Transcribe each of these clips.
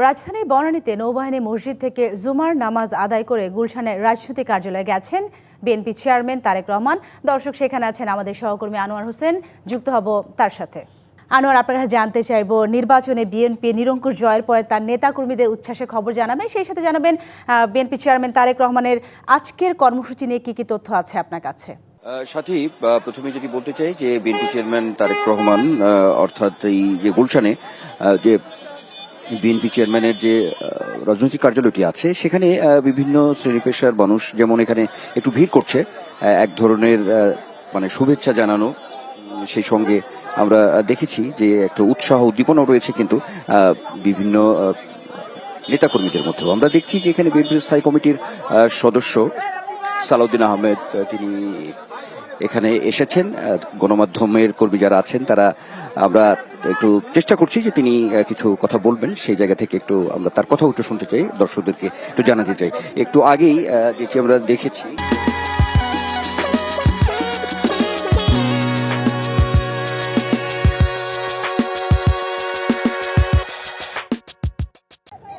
রাজধানীর বনানীতে নৌবাহিনী মসজিদ থেকে জুমার নামাজ আদায় করে গুলশানের রাজনৈতিক কার্যালয়ে গেছেন বিএনপি চেয়ারম্যান তারেক রহমান। দর্শক, সেখানে আছেন আমাদের সহকর্মী আনোয়ার হোসেন, যুক্ত হব তার সাথে। আনোয়ার, আপনার কাছে জানতে চাইব, নির্বাচনে বিএনপি নিরঙ্কুশ জয়ের পরে তার নেতাকর্মীদের উচ্ছ্বাসের খবর জানাবেন, সেই সাথে জানাবেন বিএনপি চেয়ারম্যান তারেক রহমানের আজকের কর্মসূচি নিয়ে কি কি তথ্য আছে আপনার কাছে। সাথী, প্রথমে যেটি বলতে চাই যে বিএনপি চেয়ারম্যান তারেক রহমান অর্থাৎ এই যে গুলশানে যে বিএনপি চেয়ারম্যানের যে রাজনৈতিক কার্যালয়টি আছে সেখানে বিভিন্ন শ্রেণী পেশার মানুষ যেমন এখানে একটু ভিড় করছে, এক ধরনের মানে শুভেচ্ছা জানানো, সেই সঙ্গে আমরা দেখেছি যে একটা উৎসাহ উদ্দীপনাও রয়েছে কিন্তু বিভিন্ন নেতাকর্মীদের মধ্যেও। আমরা দেখছি যে এখানে বিএনপি স্থায়ী কমিটির সদস্য সালাউদ্দিন আহমেদ তিনি এখানে এসেছেন। গণমাধ্যমের কর্মী যারা আছেন তারা, আমরা একটু চেষ্টা করছি যে তিনি কিছু কথা বলবেন, সেই জায়গা থেকে একটু আমরা তার কথাও একটু শুনতে চাই, দর্শকদেরকে একটু জানাতে চাই। একটু আগেই যেটি আমরা দেখেছি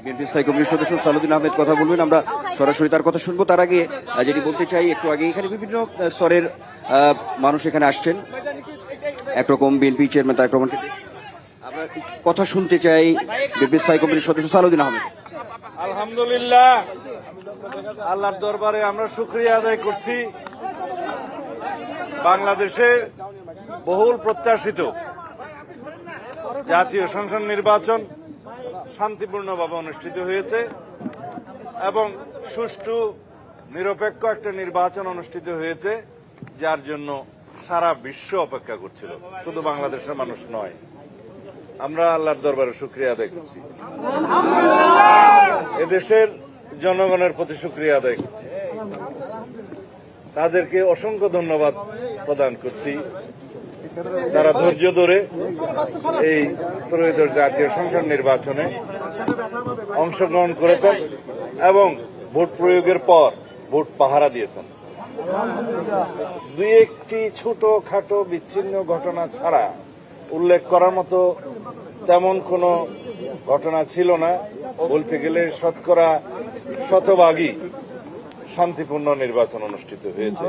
বিএনপি স্থায়ী কমিটির সদস্য সালাউদ্দিন আহমেদ কথা বলবেন, আমরা সরাসরি তার কথা শুনবো। তার আগে যেটি বলতে চাই, একটু আগে এখানে বিভিন্ন স্তরের মানুষ এখানে আসছেন। একরকম বিএনপি চেয়ারম্যান তারেক রহমান, আমরা কথা শুনতে চাই বিএনপি স্থায়ী কমিটির সদস্য সালাউদ্দিন আহমেদ। আলহামদুলিল্লাহ, আল্লাহর দরবারে আমরা শুকরিয়া আদায় করছি। বাংলাদেশের বহুল প্রত্যাশিত জাতীয় সংসদ নির্বাচন শান্তিপূর্ণভাবে অনুষ্ঠিত হয়েছে এবং সুষ্ঠু নিরপেক্ষ একটা নির্বাচন অনুষ্ঠিত হয়েছে, যার জন্য সারা বিশ্ব অপেক্ষা করছিল, শুধু বাংলাদেশের মানুষ নয়। আমরা আল্লাহর দরবারে শুকরিয়া আদায় করছি, এদেশের জনগণের প্রতি শুকরিয়া আদায় করছি, তাদেরকে অসংখ্য ধন্যবাদ প্রদান করছি। তারা ধৈর্য ধরে এই ত্রয়োদশ জাতীয় সংসদ নির্বাচনে অংশগ্রহণ করেছেন এবং ভোট প্রয়োগের পর ভোট পাহারা দিয়েছেন। দুই একটি ছোটখাটো বিচ্ছিন্ন ঘটনা ছাড়া উল্লেখ করার মতো তেমন কোনো ঘটনা ছিল না। বলতে গেলে শতকরা শতভাগই শান্তিপূর্ণ নির্বাচন অনুষ্ঠিত হয়েছে।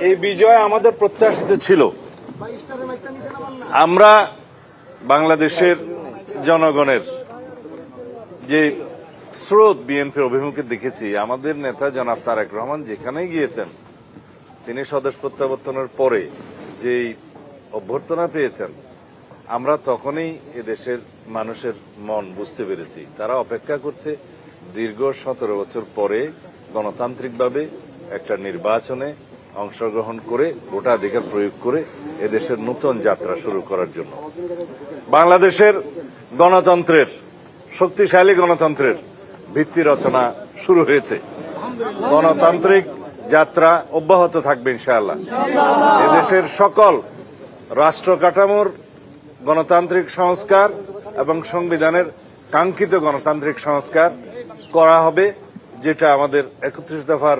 এই বিজয় আমাদের প্রত্যাশিত ছিল। আমরা বাংলাদেশের জনগণের যে স্রোত বিএনপির অভিমুখে দেখেছি, আমাদের নেতা জনাব তারেক রহমান যেখানেই গিয়েছেন, তিনি স্বদেশ প্রত্যাবর্তনের পরে যেই অভ্যর্থনা পেয়েছেন, আমরা তখনই এদেশের মানুষের মন বুঝতে পেরেছি। তারা অপেক্ষা করছে দীর্ঘ 17 বছর পরে গণতান্ত্রিকভাবে একটা নির্বাচনে অংশগ্রহণ করে ভোটাধিকার প্রয়োগ করে এদেশের নতুন যাত্রা শুরু করার জন্য। বাংলাদেশের গণতন্ত্রের, শক্তিশালী গণতন্ত্রের ভিত্তি রচনা শুরু হয়েছে। গণতান্ত্রিক যাত্রা অব্যাহত থাকবে ইনশাআল্লাহ। এদেশের সকল রাষ্ট্র কাঠামোর গণতান্ত্রিক সংস্কার এবং সংবিধানের কাঙ্ক্ষিত গণতান্ত্রিক সংস্কার করা হবে, যেটা আমাদের 31 দফার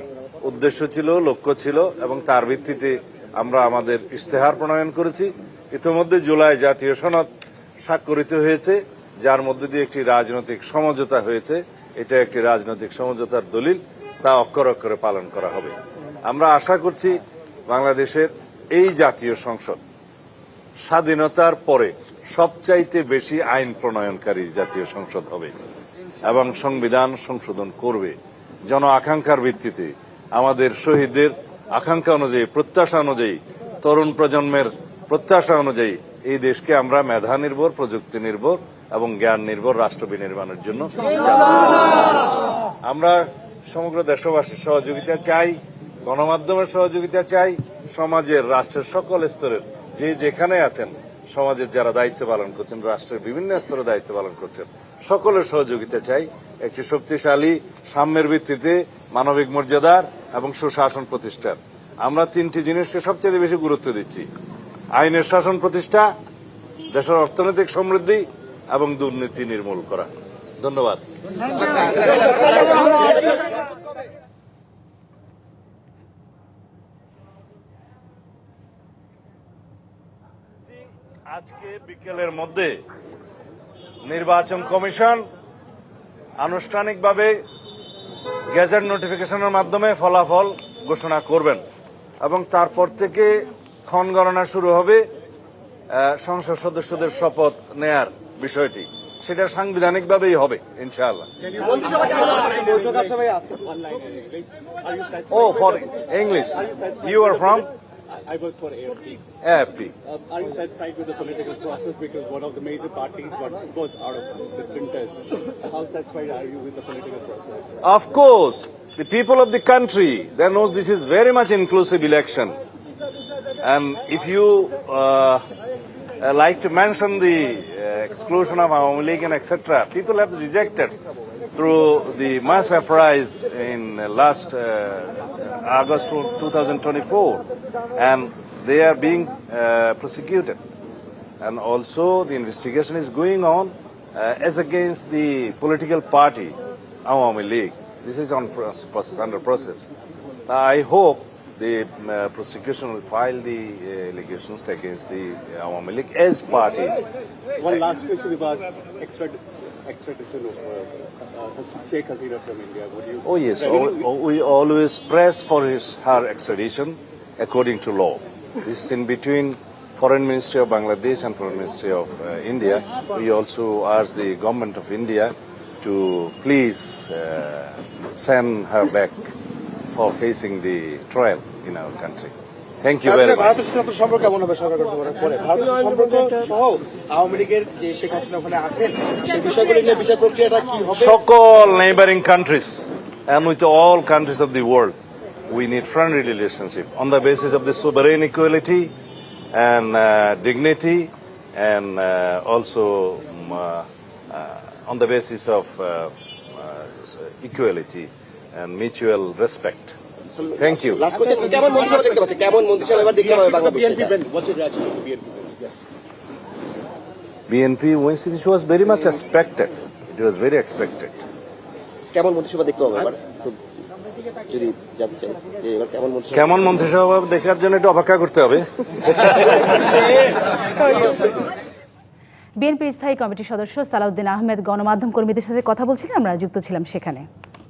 উদ্দেশ্য ছিল, লক্ষ্য ছিল, এবং তার ভিত্তিতে আমরা আমাদের ইশতেহার প্রণয়ন করেছি। ইতিমধ্যে জুলাই জাতীয় সনদ স্বাক্ষরিত হয়েছে, যার মধ্যে দিয়ে একটি রাজনৈতিক সমঝোতা হয়েছে। এটা একটি রাজনৈতিক সমঝোতার দলিল, তা অক্ষরে অক্ষরে পালন করা হবে। আমরা আশা করছি বাংলাদেশের এই জাতীয় সংসদ স্বাধীনতার পরে সবচাইতে বেশি আইন প্রণয়নকারী জাতীয় সংসদ হবে এবং সংবিধান সংশোধন করবে জন আকাঙ্ক্ষার ভিত্তিতে। আমাদের শহীদদের আকাঙ্ক্ষা অনুযায়ী, প্রত্যাশা অনুযায়ী, তরুণ প্রজন্মের প্রত্যাশা অনুযায়ী এই দেশকে আমরা মেধা নির্ভর, প্রযুক্তি নির্ভর এবং জ্ঞান নির্ভর রাষ্ট্র বিনির্মাণের জন্য আমরা সমগ্র দেশবাসীর সহযোগিতা চাই, গণমাধ্যমের সহযোগিতা চাই, সমাজের, রাষ্ট্রের সকল স্তরের যে যেখানে আছেন, সমাজের যারা দায়িত্ব পালন করছেন, রাষ্ট্রের বিভিন্ন স্তরে দায়িত্ব পালন করছেন, সকলের সহযোগিতা চাই একটি শক্তিশালী সাম্যের ভিত্তিতে মানবিক মর্যাদার এবং সুশাসন প্রতিষ্ঠার। আমরা 3টি জিনিসকে সবচেয়ে বেশি গুরুত্ব দিচ্ছি: আইনের শাসন প্রতিষ্ঠা, দেশের অর্থনৈতিক সমৃদ্ধি এবং দুর্নীতি নির্মূল করা। ধন্যবাদ। আজকে বিকেলের মধ্যে নির্বাচন কমিশন আনুষ্ঠানিকভাবে গেজেট নোটিফিকেশনের মাধ্যমে ফলাফল ঘোষণা করবেন এবং তারপর থেকে ক্ষণগণনা শুরু হবে সংসদ সদস্যদের শপথ নেয়ার বিষয়টি। সেটা সাংবিধানিকভাবেই হবে ইনশাআল্লাহ। Oh for English, you are from? I work for AFP. AFP. Are you satisfied with the political process because one of the major parties was out of the contest? How satisfied are you with the political process? Of course, the people of the country, they knows this is very much inclusive election. And if you like to mention the exclusion of Awami League and etc., people have rejected through the mass uprise in last August 2024, and they are being prosecuted. And also the investigation is going on as against the political party, Awami League. This is on process, under process. I hope the prosecution will file the allegations against the Awami League as party. One last question about extradition of Sheikh Hasina from India. Would you? Oh yes, we always press for her extradition according to law. This is in between Foreign Ministry of Bangladesh and Foreign Ministry of India. We also ask the government of India to please send her back for facing the trial in our country. Thank you very much. ভারতের সাথে আপনার সম্পর্ক কেমন হবে সরকার গঠন করার পরে? ভারতের সম্পর্ক সহ আওয়ামী লীগের যে শেখ হাসিনা ওখানে আছেন সেই বিষয়গুলি নিয়ে বিচার প্রক্রিয়াটা কি হবে? সকল neighboring countries and with all countries of the world, we need friendly relationship on the basis of the sovereign equality and dignity, and also on the basis of equality and mutual respect. Thank you. Last question, কেমন মন্ত্রিসভা দেখতে পাচ্ছেন? কেমন মন্ত্রিসভা এবার দেখতে পাবে বাংলাদেশে? What's your reaction to BNP? Yes. BNP, which was very much expected. It was very expected. কেমন মন্ত্রিসভা দেখতে পাবে এবার? খুব যদি জানতে চাই যে এবার কেমন মন্ত্রিসভা? কেমন মন্ত্রিসভা দেখার জন্য একটু অপেক্ষা করতে হবে। বিএনপির স্থায়ী কমিটির সদস্য সালাউদ্দিন আহমেদ গণমাধ্যম কর্মীদের সাথে কথা বলছিলেন, আমরা যুক্ত ছিলাম সেখানে।